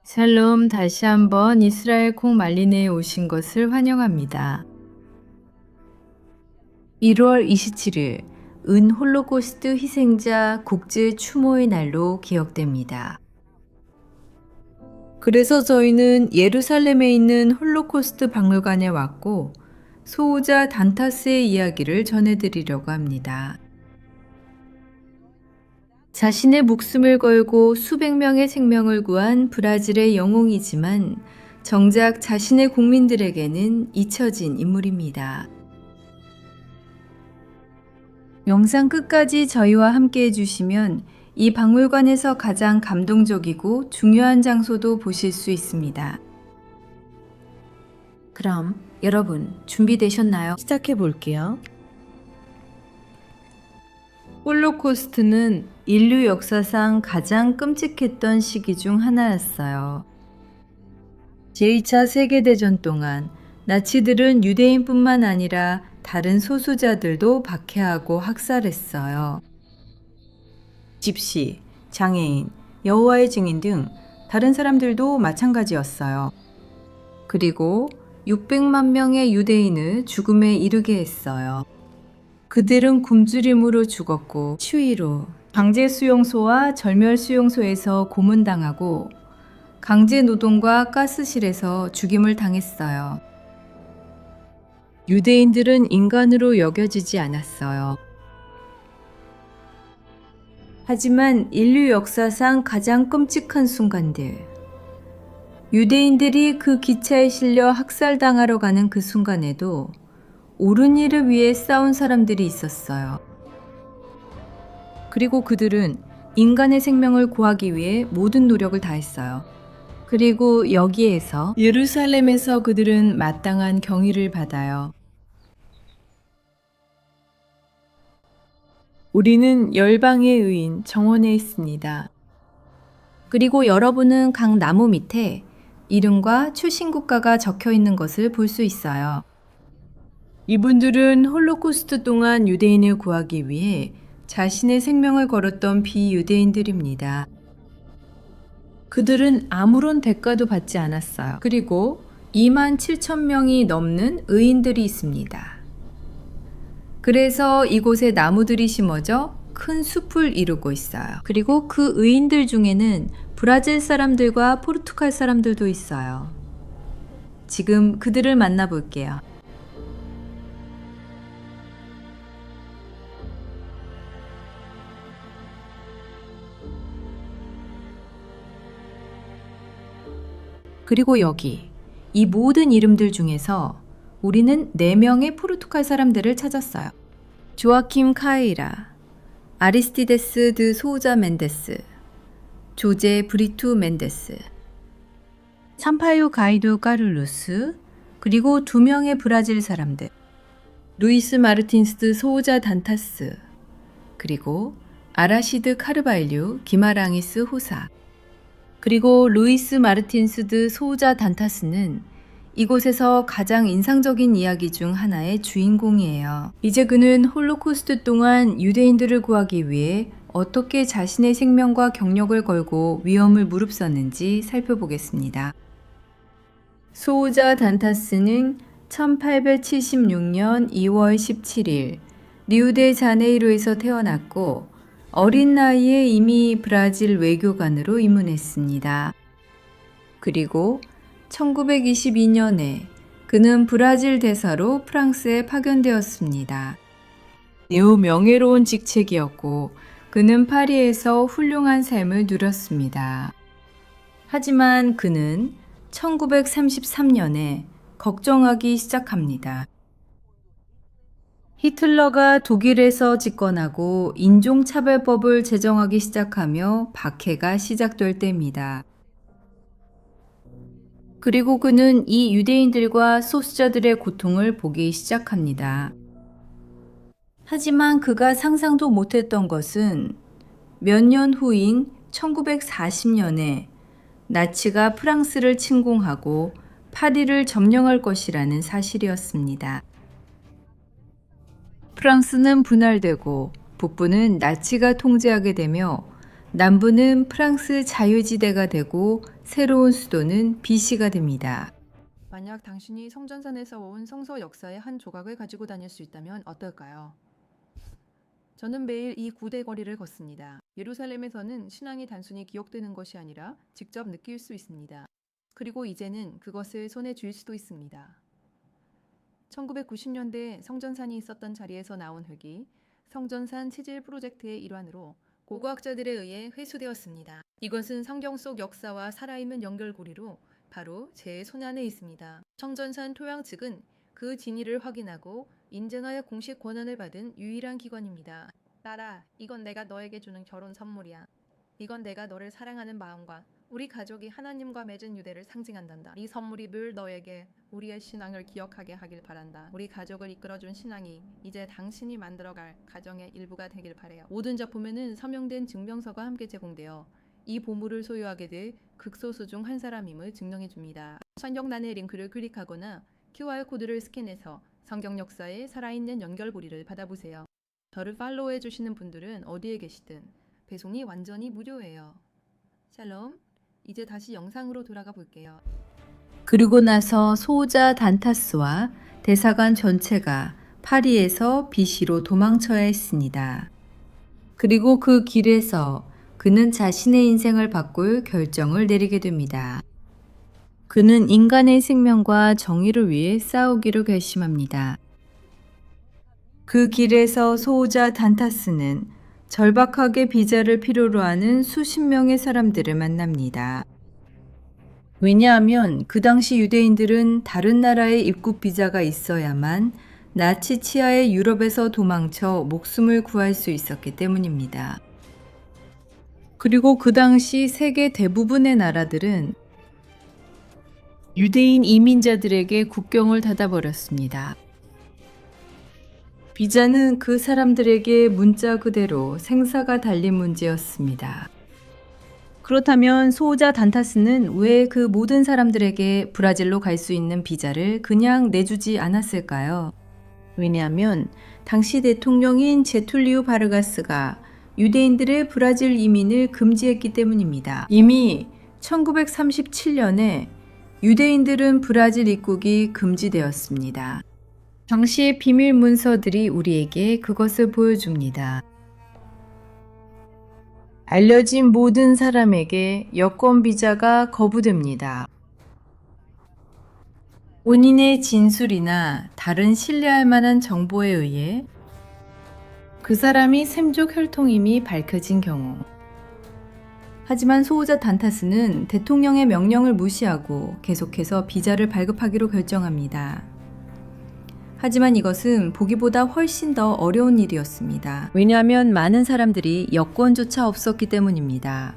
샬롬, 다시 한번 이스라엘 콩말리네에 오신 것을 환영합니다. 1월 27일 은 홀로코스트 희생자 국제 추모의 날로 기억됩니다. 그래서 저희는 예루살렘에 있는 홀로코스트 박물관에 왔고 소호자 단타스의 이야기를 전해드리려고 합니다. 자신의 목숨을 걸고 수백 명의 생명을 구한 브라질의 영웅이지만 정작 자신의 국민들에게는 잊혀진 인물입니다. 영상 끝까지 저희와 함께 해주시면 이 박물관에서 가장 감동적이고 중요한 장소도 보실 수 있습니다. 그럼 여러분 준비되셨나요? 시작해 볼게요. 홀로코스트는 인류 역사상 가장 끔찍했던 시기 중 하나였어요. 제2차 세계대전 동안 나치들은 유대인뿐만 아니라 다른 소수자들도 박해하고 학살했어요. 집시, 장애인, 여호와의 증인 등 다른 사람들도 마찬가지였어요. 그리고 600만 명의 유대인을 죽음에 이르게 했어요. 그들은 굶주림으로 죽었고 추위로 강제 수용소와 절멸 수용소에서 고문당하고 강제 노동과 가스실에서 죽임을 당했어요. 유대인들은 인간으로 여겨지지 않았어요. 하지만 인류 역사상 가장 끔찍한 순간들, 유대인들이 그 기차에 실려 학살당하러 가는 그 순간에도 옳은 일을 위해 싸운 사람들이 있었어요. 그리고 그들은 인간의 생명을 구하기 위해 모든 노력을 다했어요. 그리고 여기에서 예루살렘에서 그들은 마땅한 경의를 받아요. 우리는 열방의 의인 정원에 있습니다. 그리고 여러분은 각 나무 밑에 이름과 출신 국가가 적혀 있는 것을 볼 수 있어요. 이분들은 홀로코스트 동안 유대인을 구하기 위해 자신의 생명을 걸었던 비유대인들입니다. 그들은 아무런 대가도 받지 않았어요. 그리고 2만 7천 명이 넘는 의인들이 있습니다. 그래서 이곳에 나무들이 심어져 큰 숲을 이루고 있어요. 그리고 그 의인들 중에는 브라질 사람들과 포르투갈 사람들도 있어요. 지금 그들을 만나볼게요. 그리고 여기 이 모든 이름들 중에서 우리는 4명의 포르투갈 사람들을 찾았어요. 조아킴 카이라, 아리스티데스 드 소우자 멘데스, 조제 브리투 멘데스, 삼파요 가이도 까를루스, 그리고 2명의 브라질 사람들, 루이스 마르틴스 드 소우자 단타스, 그리고 아라시드 카르발류 기마랑이스 호사, 그리고 루이스 마르틴스 드 소우자 단타스는 이곳에서 가장 인상적인 이야기 중 하나의 주인공이에요. 이제 그는 홀로코스트 동안 유대인들을 구하기 위해 어떻게 자신의 생명과 경력을 걸고 위험을 무릅썼는지 살펴보겠습니다. 소우자 단타스는 1876년 2월 17일 리우데자네이루에서 태어났고 어린 나이에 이미 브라질 외교관으로 입문했습니다. 그리고 1922년에 그는 브라질 대사로 프랑스에 파견되었습니다. 매우 명예로운 직책이었고 그는 파리에서 훌륭한 삶을 누렸습니다. 하지만 그는 1933년에 걱정하기 시작합니다. 히틀러가 독일에서 집권하고 인종차별법을 제정하기 시작하며 박해가 시작될 때입니다. 그리고 그는 이 유대인들과 소수자들의 고통을 보기 시작합니다. 하지만 그가 상상도 못했던 것은 몇 년 후인 1940년에 나치가 프랑스를 침공하고 파리를 점령할 것이라는 사실이었습니다. 프랑스는 분할되고 북부는 나치가 통제하게 되며 남부는 프랑스 자유지대가 되고 새로운 수도는 비시가 됩니다. 만약 당신이 성전산에서 온 성서 역사의 한 조각을 가지고 다닐 수 있다면 어떨까요? 저는 매일 이 구대 거리를 걷습니다. 예루살렘에서는 신앙이 단순히 기억되는 것이 아니라 직접 느낄 수 있습니다. 그리고 이제는 그것을 손에 쥘 수도 있습니다. 1990년대 성전산이 있었던 자리에서 나온 흙이 성전산 치질 프로젝트의 일환으로 고고학자들에 의해 회수되었습니다. 이것은 성경 속 역사와 살아있는 연결고리로 바로 제 손 안에 있습니다. 성전산 토양 측은 그 진위를 확인하고 인증하여 공식 권한을 받은 유일한 기관입니다. 딸아, 이건 내가 너에게 주는 결혼 선물이야. 이건 내가 너를 사랑하는 마음과 우리 가족이 하나님과 맺은 유대를 상징한단다. 이 선물이 늘 너에게 우리의 신앙을 기억하게 하길 바란다. 우리 가족을 이끌어준 신앙이 이제 당신이 만들어갈 가정의 일부가 되길 바래요. 모든 작품에는 서명된 증명서가 함께 제공되어 이 보물을 소유하게 될 극소수 중 한 사람임을 증명해 줍니다. 설명란의 링크를 클릭하거나 QR코드를 스캔해서 성경 역사의 살아있는 연결고리를 받아보세요. 저를 팔로우해 주시는 분들은 어디에 계시든 배송이 완전히 무료예요. 샬롬. 이제 다시 영상으로 돌아가 볼게요. 그리고 나서 소호자 단타스와 대사관 전체가 파리에서 비시로 도망쳐야 했습니다. 그리고 그 길에서 그는 자신의 인생을 바꿀 결정을 내리게 됩니다. 그는 인간의 생명과 정의를 위해 싸우기로 결심합니다. 그 길에서 소호자 단타스는 절박하게 비자를 필요로 하는 수십 명의 사람들을 만납니다. 왜냐하면 그 당시 유대인들은 다른 나라의 입국 비자가 있어야만 나치 치하의 유럽에서 도망쳐 목숨을 구할 수 있었기 때문입니다. 그리고 그 당시 세계 대부분의 나라들은 유대인 이민자들에게 국경을 닫아버렸습니다. 비자는 그 사람들에게 문자 그대로 생사가 달린 문제였습니다. 그렇다면 소호자 단타스는 왜 그 모든 사람들에게 브라질로 갈 수 있는 비자를 그냥 내주지 않았을까요? 왜냐하면 당시 대통령인 제툴리우 바르가스가 유대인들의 브라질 이민을 금지했기 때문입니다. 이미 1937년에 유대인들은 브라질 입국이 금지되었습니다. 당시의 비밀 문서들이 우리에게 그것을 보여줍니다. 알려진 모든 사람에게 여권 비자가 거부됩니다. 본인의 진술이나 다른 신뢰할 만한 정보에 의해 그 사람이 샘족 혈통임이 밝혀진 경우. 하지만 소호자 단타스는 대통령의 명령을 무시하고 계속해서 비자를 발급하기로 결정합니다. 하지만 이것은 보기보다 훨씬 더 어려운 일이었습니다. 왜냐하면 많은 사람들이 여권조차 없었기 때문입니다.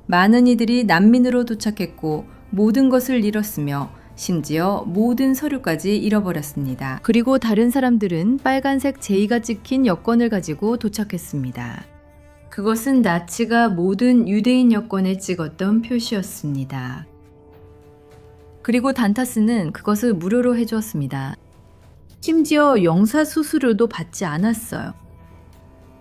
많은 이들이 난민으로 도착했고 모든 것을 잃었으며 심지어 모든 서류까지 잃어버렸습니다. 그리고 다른 사람들은 빨간색 J가 찍힌 여권을 가지고 도착했습니다. 그것은 나치가 모든 유대인 여권에 찍었던 표시였습니다. 그리고 단타스는 그것을 무료로 해주었습니다. 심지어 영사 수수료도 받지 않았어요.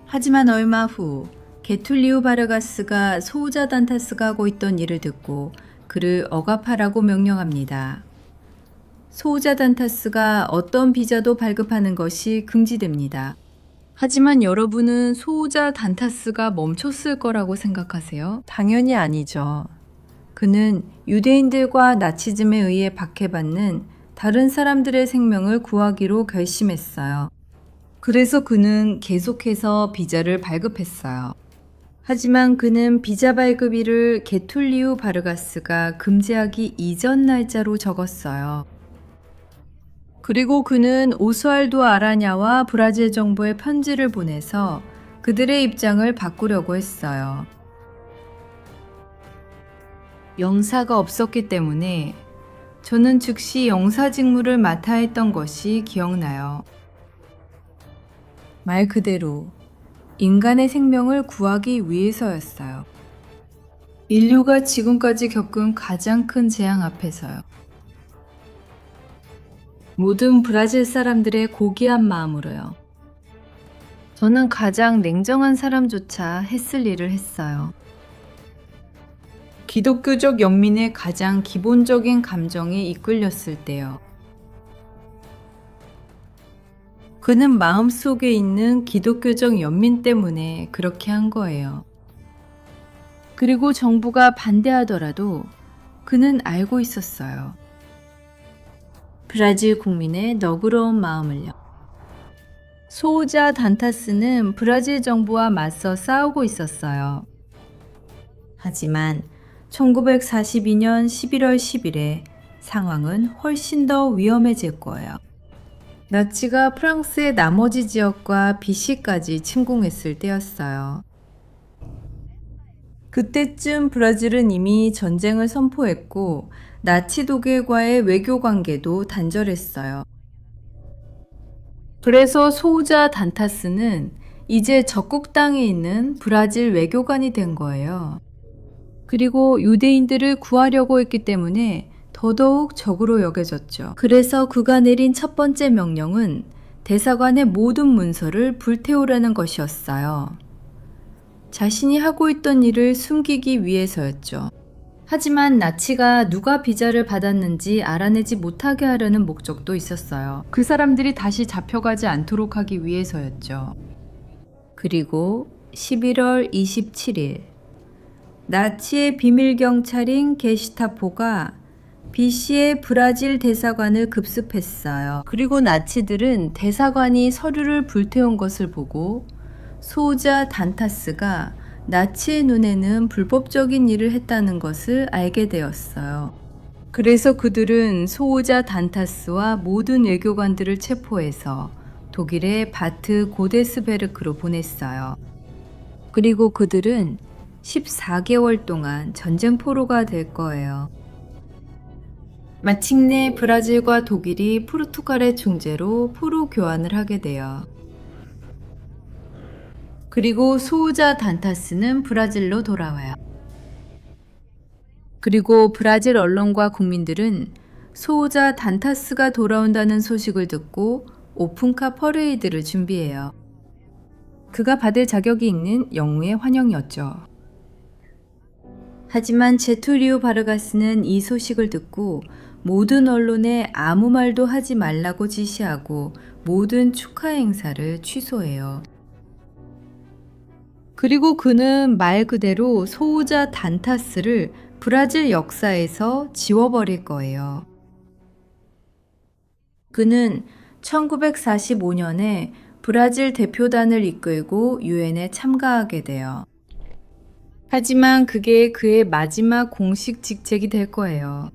하지만 얼마 후 게툴리우 바르가스가 소호자 단타스가 하고 있던 일을 듣고 그를 억압하라고 명령합니다. 소호자 단타스가 어떤 비자도 발급하는 것이 금지됩니다. 하지만 여러분은 소호자 단타스가 멈췄을 거라고 생각하세요? 당연히 아니죠. 그는 유대인들과 나치즘에 의해 박해받는 다른 사람들의 생명을 구하기로 결심했어요. 그래서 그는 계속해서 비자를 발급했어요. 하지만 그는 비자 발급일을 게툴리우 바르가스가 금지하기 이전 날짜로 적었어요. 그리고 그는 오스왈도 아라냐와 브라질 정부에 편지를 보내서 그들의 입장을 바꾸려고 했어요. 영사가 없었기 때문에 저는 즉시 영사 직무를 맡아야 했던 것이 기억나요. 말 그대로 인간의 생명을 구하기 위해서였어요. 인류가 지금까지 겪은 가장 큰 재앙 앞에서요. 모든 브라질 사람들의 고귀한 마음으로요. 저는 가장 냉정한 사람조차 했을 일을 했어요. 기독교적 영민의 가장 기본적인 감정에 이끌렸을 때요. 그는 마음속에 있는 기독교적 연민 때문에 그렇게 한 거예요. 그리고 정부가 반대하더라도 그는 알고 있었어요. 브라질 국민의 너그러운 마음을요. 소우자 단타스는 브라질 정부와 맞서 싸우고 있었어요. 하지만 1942년 11월 10일에 상황은 훨씬 더 위험해질 거예요. 나치가 프랑스의 나머지 지역과 비시까지 침공했을 때였어요. 그때쯤 브라질은 이미 전쟁을 선포했고 나치 독일과의 외교 관계도 단절했어요. 그래서 소우자 단타스는 이제 적국 땅에 있는 브라질 외교관이 된 거예요. 그리고 유대인들을 구하려고 했기 때문에 더더욱 적으로 여겨졌죠. 그래서 그가 내린 첫 번째 명령은 대사관의 모든 문서를 불태우라는 것이었어요. 자신이 하고 있던 일을 숨기기 위해서였죠. 하지만 나치가 누가 비자를 받았는지 알아내지 못하게 하려는 목적도 있었어요. 그 사람들이 다시 잡혀가지 않도록 하기 위해서였죠. 그리고 11월 27일 나치의 비밀경찰인 게시타포가 비시의 브라질 대사관을 급습했어요. 그리고 나치들은 대사관이 서류를 불태운 것을 보고 소우자 단타스가 나치의 눈에는 불법적인 일을 했다는 것을 알게 되었어요. 그래서 그들은 소우자 단타스와 모든 외교관들을 체포해서 독일의 바트 고데스베르크로 보냈어요. 그리고 그들은 14개월 동안 전쟁포로가 될 거예요. 마침내 브라질과 독일이 포르투갈의 중재로 포로 교환을 하게 돼요. 그리고 소우자 단타스는 브라질로 돌아와요. 그리고 브라질 언론과 국민들은 소우자 단타스가 돌아온다는 소식을 듣고 오픈카 퍼레이드를 준비해요. 그가 받을 자격이 있는 영웅의 환영이었죠. 하지만 제투리우 바르가스는 이 소식을 듣고 모든 언론에 아무 말도 하지 말라고 지시하고 모든 축하 행사를 취소해요. 그리고 그는 말 그대로 소우자 단타스를 브라질 역사에서 지워버릴 거예요. 그는 1945년에 브라질 대표단을 이끌고 유엔에 참가하게 돼요. 하지만 그게 그의 마지막 공식 직책이 될 거예요.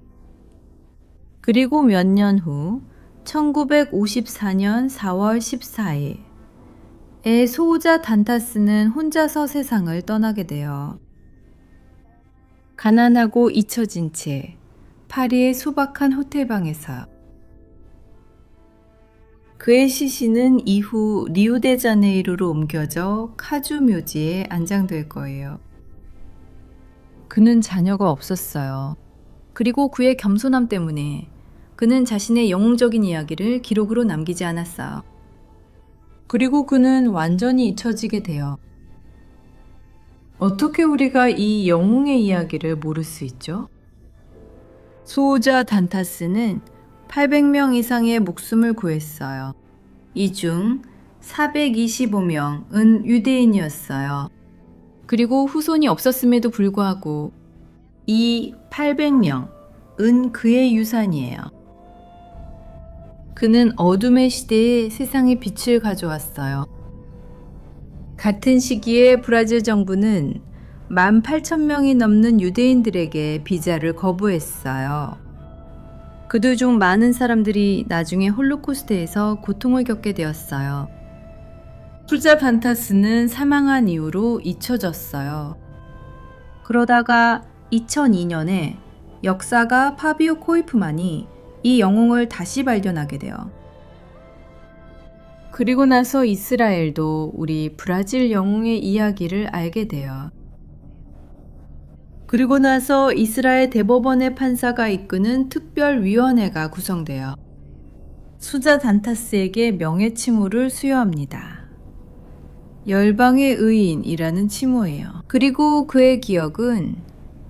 그리고 몇 년 후 1954년 4월 14일에 소우자 단타스는 혼자서 세상을 떠나게 돼요. 가난하고 잊혀진 채 파리의 소박한 호텔방에서 그의 시신은 이후 리우데자네이루로 옮겨져 카주 묘지에 안장될 거예요. 그는 자녀가 없었어요. 그리고 그의 겸손함 때문에 그는 자신의 영웅적인 이야기를 기록으로 남기지 않았어요. 그리고 그는 완전히 잊혀지게 돼요. 어떻게 우리가 이 영웅의 이야기를 모를 수 있죠? 소우자 단타스는 800명 이상의 목숨을 구했어요. 이 중 425명은 유대인이었어요. 그리고 후손이 없었음에도 불구하고 이 800명은 그의 유산이에요. 그는 어둠의 시대에 세상에 빛을 가져왔어요. 같은 시기에 브라질 정부는 18,000명이 넘는 유대인들에게 비자를 거부했어요. 그들 중 많은 사람들이 나중에 홀로코스트에서 고통을 겪게 되었어요. 소우자 단타스는 사망한 이후로 잊혀졌어요. 그러다가 2002년에 역사가 파비오 코이프만이 이 영웅을 다시 발견하게 돼요. 그리고 나서 이스라엘도 우리 브라질 영웅의 이야기를 알게 돼요. 그리고 나서 이스라엘 대법원의 판사가 이끄는 특별위원회가 구성돼요. 소우자 단타스에게 명예칭호를 수여합니다. 열방의 의인이라는 칭호예요. 그리고 그의 기억은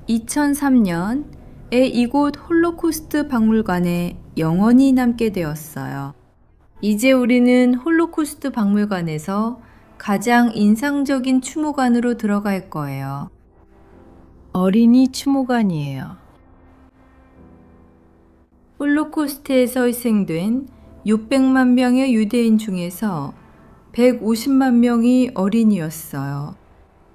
2003년에 이곳 홀로코스트 박물관에 영원히 남게 되었어요. 이제 우리는 홀로코스트 박물관에서 가장 인상적인 추모관으로 들어갈 거예요. 어린이 추모관이에요. 홀로코스트에서 희생된 600만 명의 유대인 중에서 150만 명이 어린이였어요.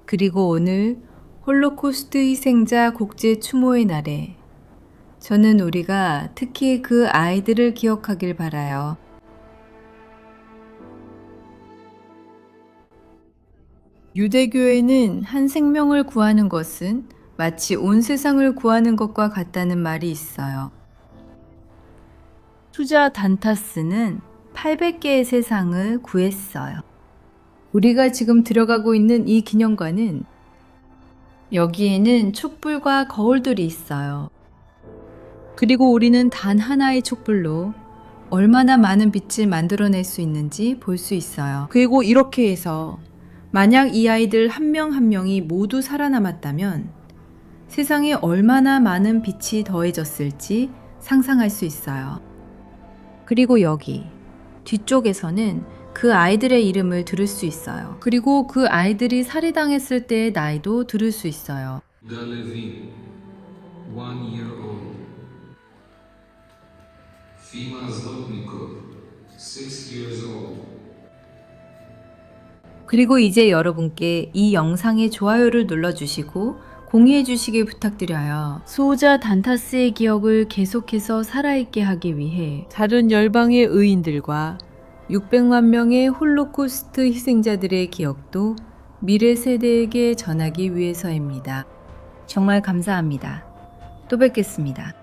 그리고 오늘 홀로코스트 희생자 국제 추모의 날에 저는 우리가 특히 그 아이들을 기억하길 바라요. 유대교에는 한 생명을 구하는 것은 마치 온 세상을 구하는 것과 같다는 말이 있어요. 수자 단타스는 800개의 세상을 구했어요. 우리가 지금 들어가고 있는 이 기념관은 여기에는 촛불과 거울들이 있어요. 그리고 우리는 단 하나의 촛불로 얼마나 많은 빛을 만들어낼 수 있는지 볼 수 있어요. 그리고 이렇게 해서 만약 이 아이들 한 명 한 명이 모두 살아남았다면 세상에 얼마나 많은 빛이 더해졌을지 상상할 수 있어요. 그리고 여기 뒤쪽에서는 그 아이들의 이름을 들을 수 있어요. 그리고 그 아이들이 살해당했을 때의 나이도 들을 수 있어요. Galevin, 1 year old. Fima Zlotnikov, 6 years old. 그리고 이제 여러분께 이 영상에 좋아요를 눌러주시고 공유해 주시길 부탁드려요. 수호자 단타스의 기억을 계속해서 살아있게 하기 위해 다른 열방의 의인들과 600만 명의 홀로코스트 희생자들의 기억도 미래 세대에게 전하기 위해서입니다. 정말 감사합니다. 또 뵙겠습니다.